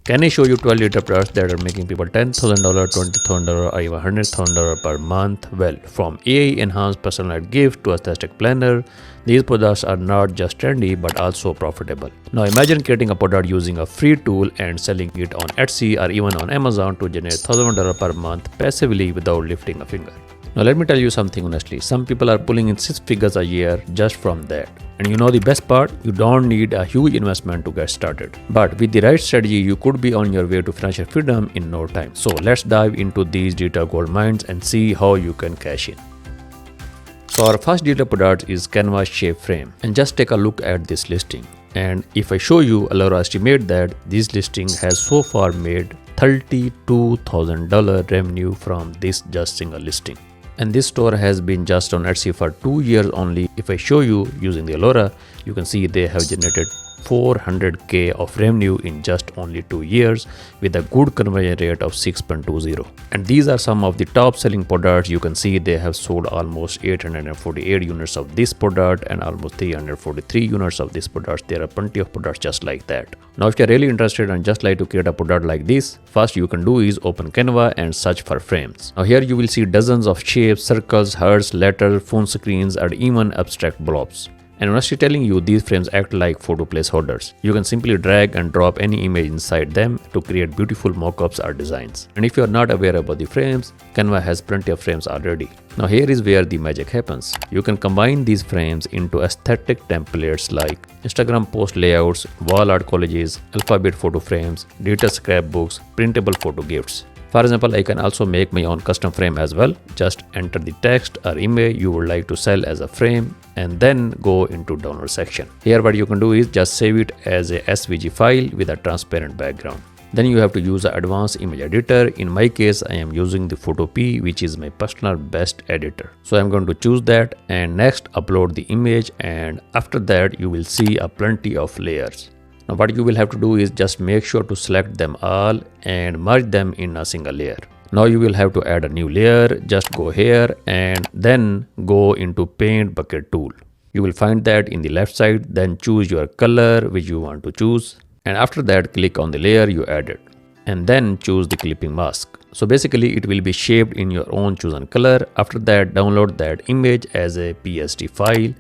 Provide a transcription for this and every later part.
Can I show you 12 liter products that are making people $10,000, $20,000 or even $100,000 per month? Well, from AI enhanced personalized gift to aesthetic planner, these products are not just trendy but also profitable. Now imagine creating a product using a free tool and selling it on Etsy or even on Amazon to generate $1,000 per month passively without lifting a finger. Now let me tell you something honestly, some people are pulling in 6 figures a year just from that. And you know the best part? You don't need a huge investment to get started. But with the right strategy, you could be on your way to financial freedom in no time. So let's dive into these digital gold mines and see how you can cash in. So our first digital product is Canvas Shape Frame. And just take a look at this listing. And if I show you, Alora estimate that this listing has so far made $32,000 revenue from this just single listing. And this store has been just on Etsy for 2 years only. If I show you using the Alora, you can see they have generated $400K of revenue in just only 2 years with a good conversion rate of 6.20. And these are some of the top selling products. You can see they have sold almost 848 units of this product and almost 343 units of this product. There are plenty of products just like that. Now if you're really interested and just like to create a product like this, first you can do is open Canva and search for frames. Now here you will see dozens of shapes, circles, hearts, letters, phone screens and even abstract blobs. And honestly telling you, these frames act like photo placeholders. You can simply drag and drop any image inside them to create beautiful mockups or designs. And if you are not aware about the frames, Canva has plenty of frames already. Now here is where the magic happens. You can combine these frames into aesthetic templates like Instagram post layouts, wall art collages, alphabet photo frames, digital scrapbooks, printable photo gifts. For example, I can also make my own custom frame as well. Just enter the text or image you would like to sell as a frame and then go into download section. Here what you can do is just save it as a SVG file with a transparent background. Then you have to use an advanced image editor. In my case, I am using the Photo P, which is my personal best editor. So I'm going to choose that and next upload the image, and after that you will see a plenty of layers. Now what you will have to do is just make sure to select them all and merge them in a single layer. Now you will have to add a new layer. Just go here and then go into Paint Bucket tool. You will find that in the left side. Then choose your color which you want to choose. And after that click on the layer you added. And then choose the clipping mask. So basically it will be shaped in your own chosen color. After that download that image as a PSD file.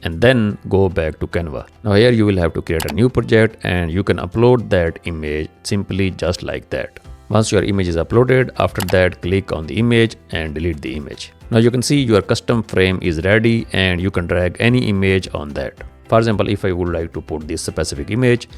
And then go back to Canva. Now here you will have to create a new project and you can upload that image simply just like that. Once your image is uploaded, after that click on the image and delete the image. Now you can see your custom frame is ready and you can drag any image on that. For example, if I would like to put this specific image,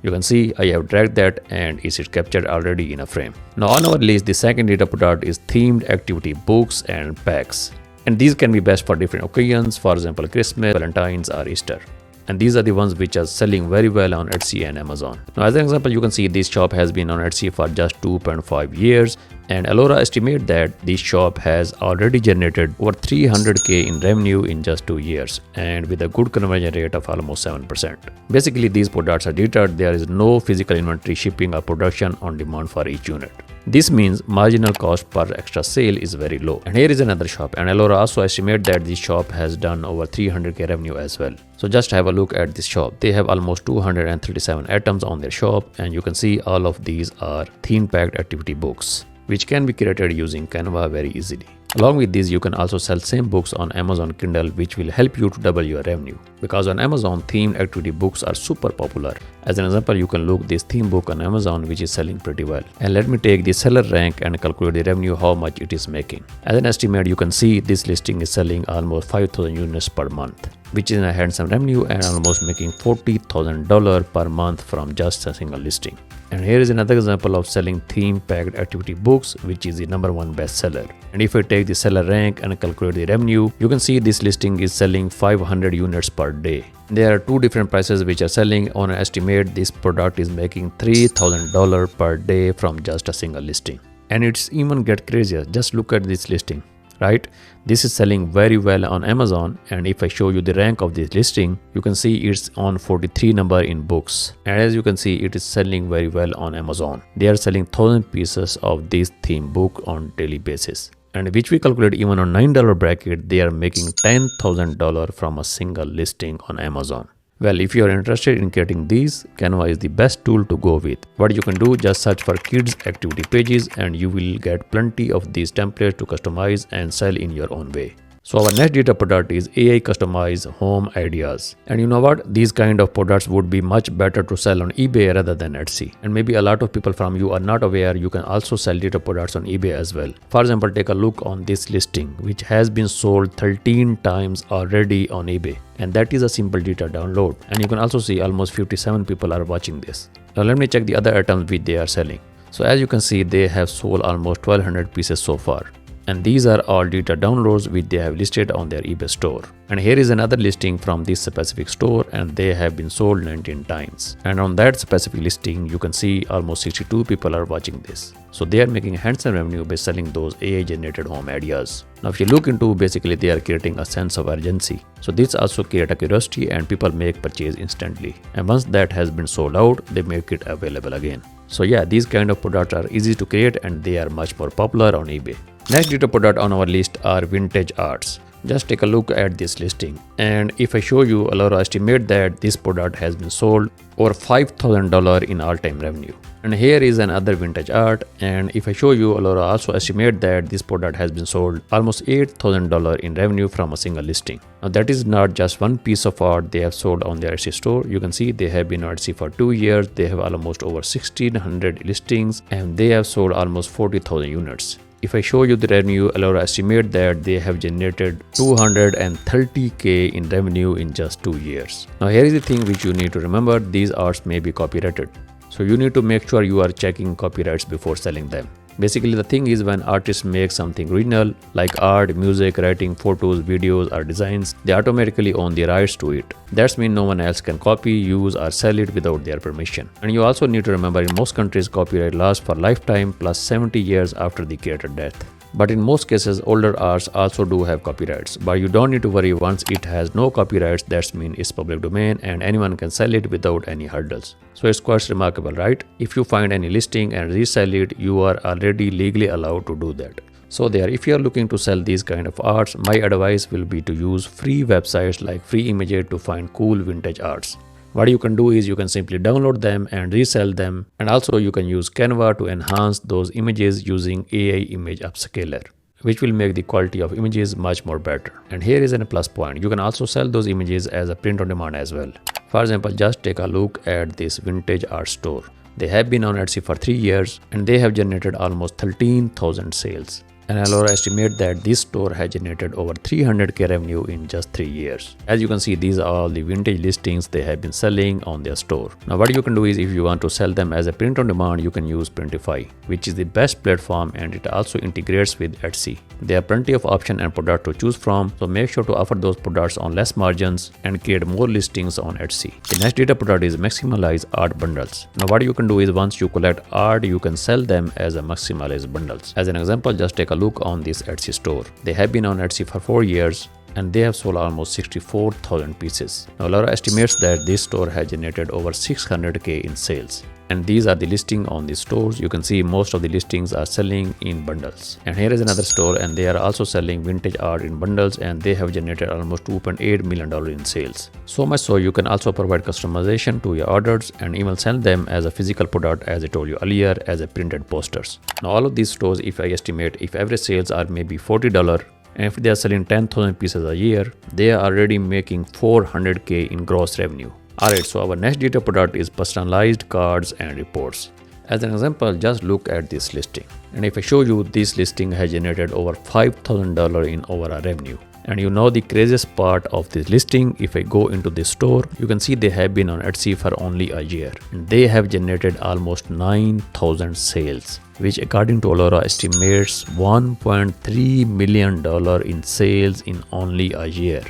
you can see I have dragged that and it is captured already in a frame. Now on our list, the second data product is themed activity books and packs. And these can be best for different occasions, for example Christmas, Valentine's or Easter. And these are the ones which are selling very well on Etsy and Amazon. Now as an example, you can see this shop has been on Etsy for just 2.5 years and Alora estimate that this shop has already generated over 300K in revenue in just 2 years and with a good conversion rate of almost 7%. Basically these products are deterred. There is no physical inventory, shipping or production on demand for each unit. This means marginal cost per extra sale is very low. And here is another shop, and Alora also estimate that this shop has done over 300K revenue as well. So just have a look at this shop. They have almost 237 items on their shop, and you can see all of these are theme packed activity books, which can be created using Canva very easily. Along with this, you can also sell same books on Amazon Kindle, which will help you to double your revenue. Because on Amazon, themed activity books are super popular. As an example, you can look this theme book on Amazon, which is selling pretty well. And let me take the seller rank and calculate the revenue, how much it is making. As an estimate, you can see this listing is selling almost 5,000 units per month, which is a handsome revenue and almost making $40,000 per month from just a single listing. And here is another example of selling theme-packed activity books, which is the #1 bestseller. And if I take the seller rank and calculate the revenue, you can see this listing is selling 500 units per day. There are two different prices which are selling. On an estimate, this product is making $3,000 per day from just a single listing. And it's even get crazier. Just look at this listing. Right? This is selling very well on Amazon, and if I show you the rank of this listing, you can see it's on 43 number in books, and as you can see it is selling very well on Amazon. They are selling 1,000 pieces of this theme book on daily basis, and which we calculate even on $9 bracket, they are making $10,000 from a single listing on Amazon, Well, if you are interested in creating these, Canva is the best tool to go with. What you can do, just search for kids activity pages and you will get plenty of these templates to customize and sell in your own way. So our next data product is AI customized home ideas. And you know what? These kind of products would be much better to sell on eBay rather than Etsy. And maybe a lot of people from you are not aware you can also sell data products on eBay as well. For example, take a look on this listing, which has been sold 13 times already on eBay. And that is a simple data download. And you can also see almost 57 people are watching this. Now let me check the other items which they are selling. So as you can see, they have sold almost 1200 pieces so far. And these are all data downloads which they have listed on their eBay store. And here is another listing from this specific store and they have been sold 19 times. And on that specific listing, you can see almost 62 people are watching this. So they are making handsome revenue by selling those AI generated home ideas. Now if you look into, basically they are creating a sense of urgency. So this also create a curiosity and people make purchase instantly. And once that has been sold out, they make it available again. So yeah, these kind of products are easy to create and they are much more popular on eBay. Next data product on our list are vintage arts. Just take a look at this listing. And if I show you, Alora estimate that this product has been sold over $5,000 in all-time revenue. And here is another vintage art. And if I show you, Alora also estimate that this product has been sold almost $8,000 in revenue from a single listing. Now that is not just one piece of art they have sold on their Etsy store. You can see they have been on Etsy for 2 years. They have almost over 1,600 listings and they have sold almost 40,000 units. If I show you the revenue, Alora estimate that they have generated 230k in revenue in just 2 years. Now here is the thing which you need to remember, these arts may be copyrighted. So you need to make sure you are checking copyrights before selling them. Basically the thing is, when artists make something original like art, music, writing, photos, videos or designs, they automatically own the rights to it. That means no one else can copy, use or sell it without their permission. And you also need to remember, in most countries copyright lasts for lifetime plus 70 years after the creator death. But in most cases, older arts also do have copyrights, but you don't need to worry. Once it has no copyrights, that means it's public domain and anyone can sell it without any hurdles. So it's quite remarkable, right? If you find any listing and resell it, you are already legally allowed to do that. So there, if you are looking to sell these kind of arts, my advice will be to use free websites like Free Images to find cool vintage arts. What you can do is you can simply download them and resell them, and also you can use Canva to enhance those images using AI image upscaler, which will make the quality of images much more better. And here is a plus point, you can also sell those images as a print on demand as well. For example, just take a look at this vintage art store. They have been on Etsy for 3 years and they have generated almost 13,000 sales. And Alora estimate that this store has generated over 300k revenue in just 3 years. As you can see, these are all the vintage listings they have been selling on their store. Now what you can do is, if you want to sell them as a print on demand, you can use Printify, which is the best platform and it also integrates with Etsy. There are plenty of options and products to choose from, so make sure to offer those products on less margins and create more listings on Etsy. The next data product is maximalize art bundles. Now what you can do is, once you collect art, you can sell them as a maximalized bundles. As an example, just take a look on this Etsy store. They have been on Etsy for 4 years and they have sold almost 64,000 pieces. Now Laura estimates that this store has generated over 600k in sales. And these are the listings on the stores. You can see most of the listings are selling in bundles. And here is another store and they are also selling vintage art in bundles and they have generated almost $2.8 million in sales. So much so you can also provide customization to your orders and even sell them as a physical product, as I told you earlier, as a printed posters. Now all of these stores, if I estimate, if average sales are maybe $40 and if they are selling 10,000 pieces a year, they are already making 400k in gross revenue. Alright, so our next data product is personalized cards and reports. As an example, just look at this listing. And if I show you, this listing has generated over $5,000 in overall revenue. And you know the craziest part of this listing, if I go into this store, you can see they have been on Etsy for only a year. And they have generated almost 9,000 sales, which according to Alora estimates $1.3 million in sales in only a year.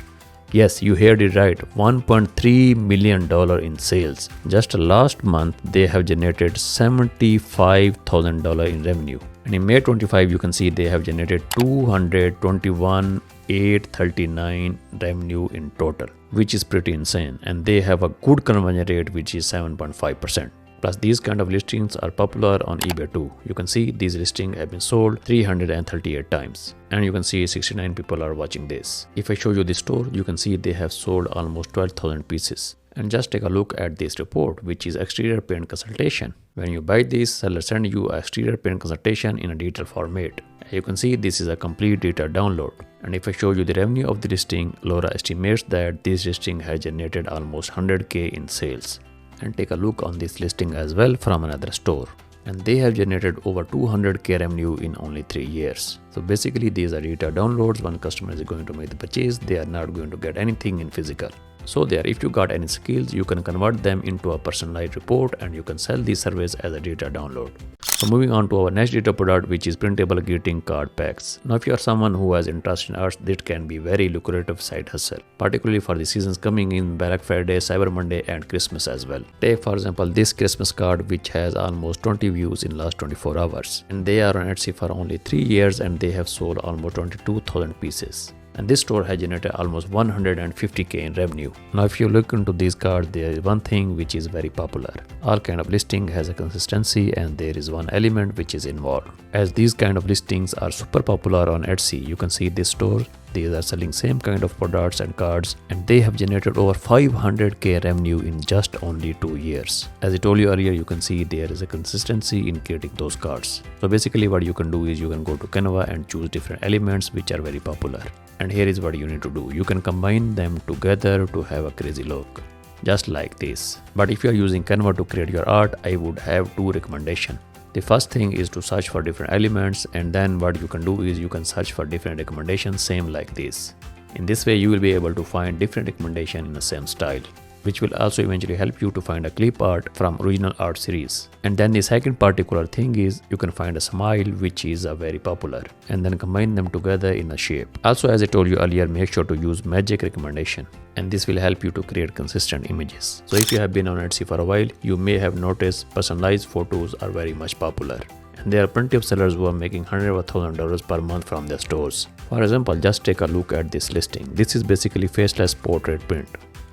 Yes, you heard it right, $1.3 million in sales. Just last month, they have generated $75,000 in revenue. And in May 25, you can see they have generated $221,839 revenue in total, which is pretty insane. And they have a good conversion rate, which is 7.5%. Plus, these kind of listings are popular on eBay too. You can see these listings have been sold 338 times. And you can see 69 people are watching this. If I show you the store, you can see they have sold almost 12,000 pieces. And just take a look at this report, which is exterior paint consultation. When you buy this, seller send you a exterior paint consultation in a detailed format. As you can see, this is a complete data download. And if I show you the revenue of the listing, Laura estimates that this listing has generated almost 100k in sales. And take a look on this listing as well from another store. And they have generated over 200k revenue in only 3 years. So basically these are data downloads. When customer is going to make the purchase, they are not going to get anything in physical. So there, if you got any skills, you can convert them into a personalized report and you can sell this service as a data download. So moving on to our next data product, which is printable greeting card packs. Now if you are someone who has interest in arts, that can be very lucrative side hustle, particularly for the seasons coming in Black Friday, Cyber Monday and Christmas as well. Take for example this Christmas card which has almost 20 views in last 24 hours. And they are on Etsy for only 3 years and they have sold almost 22,000 pieces. And this store has generated almost 150k in revenue. Now if you look into these cards, there is one thing which is very popular. All kind of listing has a consistency and there is one element which is involved. As these kind of listings are super popular on Etsy, you can see this store. These are selling same kind of products and cards and they have generated over 500k revenue in just only 2 years. As I told you earlier, you can see there is a consistency in creating those cards. So basically what you can do is you can go to Canva and choose different elements which are very popular. And here is what you need to do. You can combine them together to have a crazy look. Just like this. But if you are using Canva to create your art, I would have 2 recommendations. The first thing is to search for different elements and then what you can do is you can search for different recommendations same like this. In this way you will be able to find different recommendations in the same style, which will also eventually help you to find a clip art from original art series. And then the second particular thing is you can find a smile which is very popular and then combine them together in a shape. Also as I told you earlier, make sure to use magic recommendation and this will help you to create consistent images. So if you have been on Etsy for a while, you may have noticed personalized photos are very much popular. And there are plenty of sellers who are making $100 or $1,000 per month from their stores. For example, just take a look at this listing. This is basically faceless portrait print.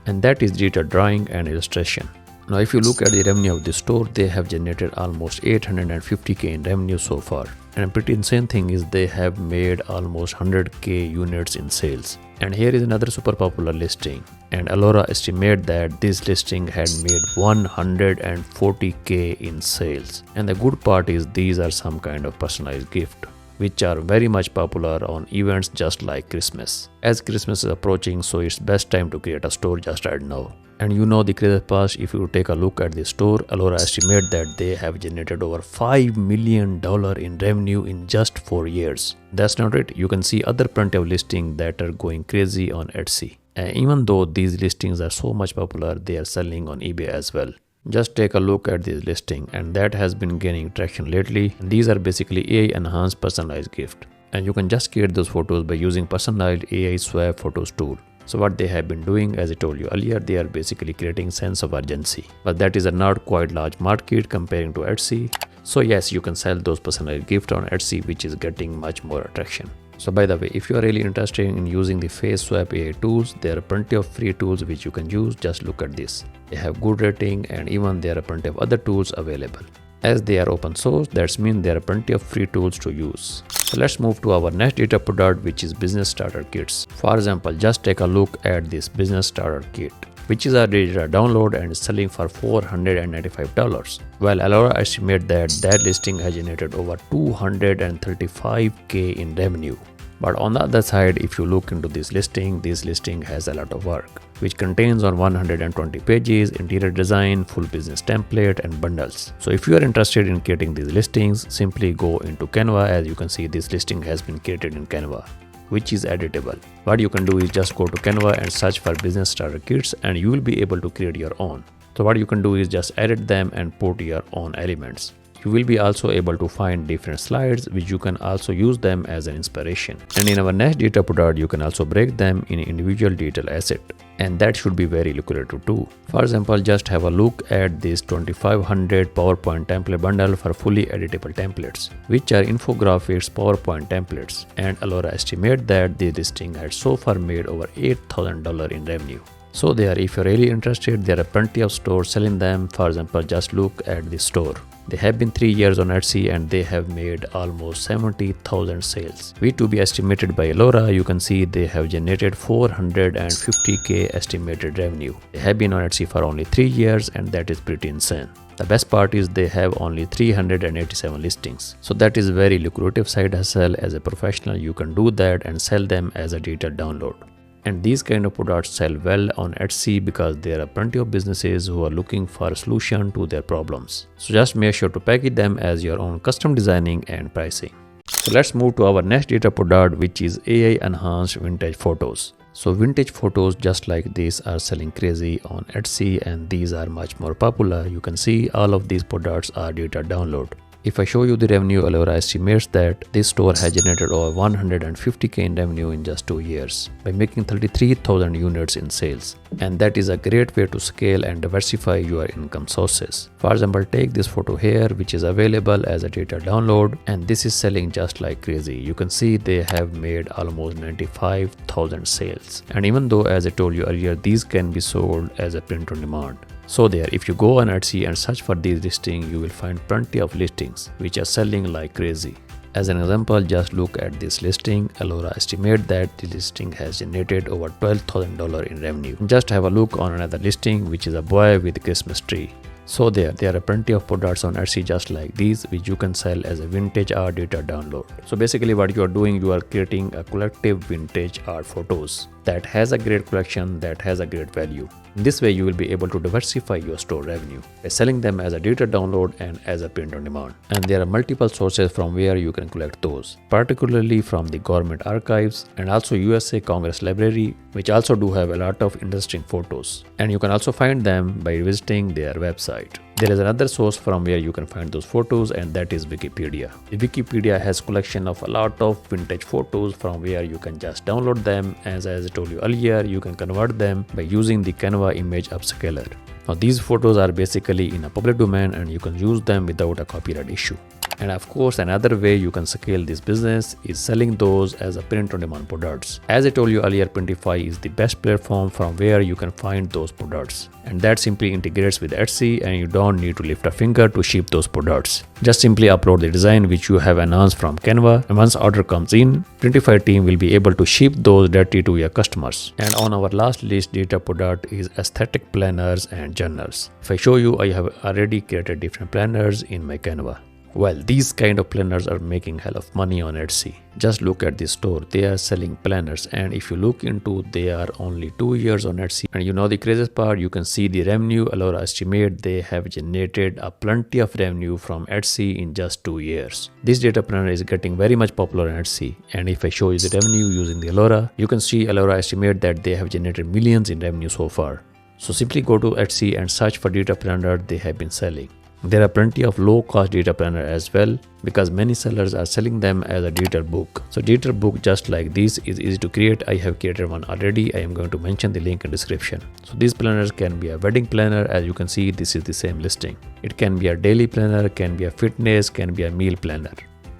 And that is data drawing and illustration. Now if you look at the revenue of this store, they have generated almost 850k in revenue so far. And a pretty insane thing is they have made almost 100k units in sales. And here is another super popular listing. And Alora estimate that this listing had made 140k in sales. And the good part is these are some kind of personalized gift, which are very much popular on events just like Christmas. As Christmas is approaching, so it's best time to create a store just right now. And you know the crazy part, if you take a look at the store, Alora estimate that they have generated over $5 million in revenue in just 4 years. That's not it. You can see other plenty of listings that are going crazy on Etsy. And even though these listings are so much popular, they are selling on eBay as well. Just take a look at this listing and that has been gaining traction lately. These are basically AI enhanced personalized gift. And you can just create those photos by using personalized AI swap photos tool. So what they have been doing, as I told you earlier, they are basically creating sense of urgency. But that is a not quite large market comparing to Etsy. So yes, you can sell those personalized gifts on Etsy, which is getting much more attraction. So by the way, if you are really interested in using the face swap AI tools, there are plenty of free tools which you can use. Just look at this. They have good rating and even there are plenty of other tools available. As they are open source, that means there are plenty of free tools to use. So let's move to our next data product, which is business starter kits. For example, just take a look at this business starter kit, which is a data download and is selling for $495. While Alora estimate that listing has generated over 235k in revenue. But on the other side, if you look into this listing has a lot of work, which contains on 120 pages, interior design, full business template and bundles. So if you are interested in creating these listings, simply go into Canva. As you can see, this listing has been created in Canva, which is editable. What you can do is just go to Canva and search for business starter kits and you will be able to create your own. So what you can do is just edit them and put your own elements. You will be also able to find different slides which you can also use them as an inspiration. And in our next data product, you can also break them in individual digital asset. And that should be very lucrative too. For example, just have a look at this 2500 PowerPoint template bundle for fully editable templates, which are infographics PowerPoint templates. And Alora estimate that the listing had so far made over $8,000 in revenue. So there, if you're really interested, there are plenty of stores selling them. For example, just look at this store. They have been 3 years on Etsy and they have made almost 70,000 sales. To be estimated by Alora, you can see they have generated 450k estimated revenue. They have been on Etsy for only 3 years and that is pretty insane. The best part is they have only 387 listings. So that is very lucrative side hustle. As a professional, you can do that and sell them as a digital download. And these kind of products sell well on Etsy because there are plenty of businesses who are looking for a solution to their problems. So just make sure to package them as your own custom designing and pricing. So let's move to our next data product, which is AI enhanced vintage photos. So vintage photos just like this are selling crazy on Etsy and these are much more popular. You can see all of these products are data download. If I show you the revenue, Alora estimates that this store has generated over 150k in revenue in just 2 years by making 33,000 units in sales. And that is a great way to scale and diversify your income sources. For example, take this photo here, which is available as a data download, and this is selling just like crazy. You can see they have made almost 95,000 sales. And even though, as I told you earlier, these can be sold as a print on demand. So there, if you go on Etsy and search for these listings, you will find plenty of listings which are selling like crazy. As an example, just look at this listing. Alora estimate that the listing has generated over $12,000 in revenue. Just have a look on another listing, which is a boy with a Christmas tree. So there are plenty of products on Etsy just like these, which you can sell as a vintage art data download. So basically what you are doing, you are creating a collective vintage art photos that has a great collection, that has a great value. In this way, you will be able to diversify your store revenue by selling them as a data download and as a print on demand. And there are multiple sources from where you can collect those, particularly from the government archives and also USA Congress Library, which also do have a lot of interesting photos. And you can also find them by visiting their website. There is another source from where you can find those photos, and that is Wikipedia. The Wikipedia has collection of a lot of vintage photos from where you can just download them. As I told you earlier, you can convert them by using the Canva image upscaler. Now these photos are basically in a public domain and you can use them without a copyright issue. And of course, another way you can scale this business is selling those as a print-on-demand products. As I told you earlier, Printify is the best platform from where you can find those products. And that simply integrates with Etsy and you don't need to lift a finger to ship those products. Just simply upload the design which you have announced from Canva, and once order comes in, Printify team will be able to ship those directly to your customers. And on our last list data product is aesthetic planners and journals. If I show you, I have already created different planners in my Canva. Well, these kind of planners are making hell of money on Etsy. Just look at this store, they are selling planners, and if you look into, they are only 2 years on Etsy. And you know the craziest part, you can see the revenue. Alora estimate they have generated a plenty of revenue from Etsy in just 2 years. This data planner is getting very much popular on Etsy, and if I show you the revenue using the Alora, you can see Alora estimate that they have generated millions in revenue so far. So simply go to Etsy and search for data planner they have been selling. There are plenty of low-cost data planner as well because many sellers are selling them as a digital book. So digital book just like this is easy to create. I have created one already. I am going to mention the link in description. So these planners can be a wedding planner. As you can see, this is the same listing. It can be a daily planner, can be a fitness, can be a meal planner.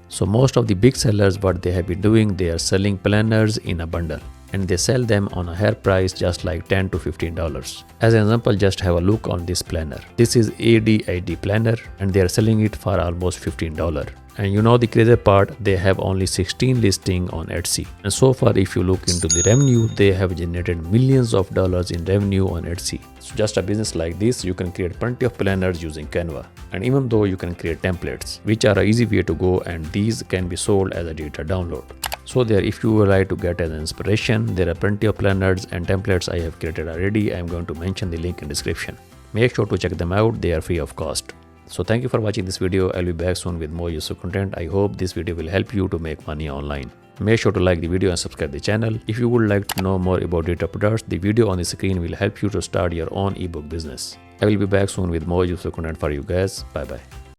So most of the big sellers, what they have been doing, they are selling planners in a bundle. And they sell them on a higher price just like $10 to $15. As an example, just have a look on this planner. This is ADID planner and they are selling it for almost $15. And you know the crazy part, they have only 16 listings on Etsy. And so far, if you look into the revenue, they have generated millions of dollars in revenue on Etsy. So just a business like this, you can create plenty of planners using Canva. And even though you can create templates, which are an easy way to go, and these can be sold as a data download. So there, if you would like to get an inspiration, there are plenty of planners and templates I have created already. I am going to mention the link in description. Make sure to check them out. They are free of cost. So thank you for watching this video. I'll be back soon with more useful content. I hope this video will help you to make money online. Make sure to like the video and subscribe the channel. If you would like to know more about data products, the video on the screen will help you to start your own ebook business. I will be back soon with more useful content for you guys. Bye bye.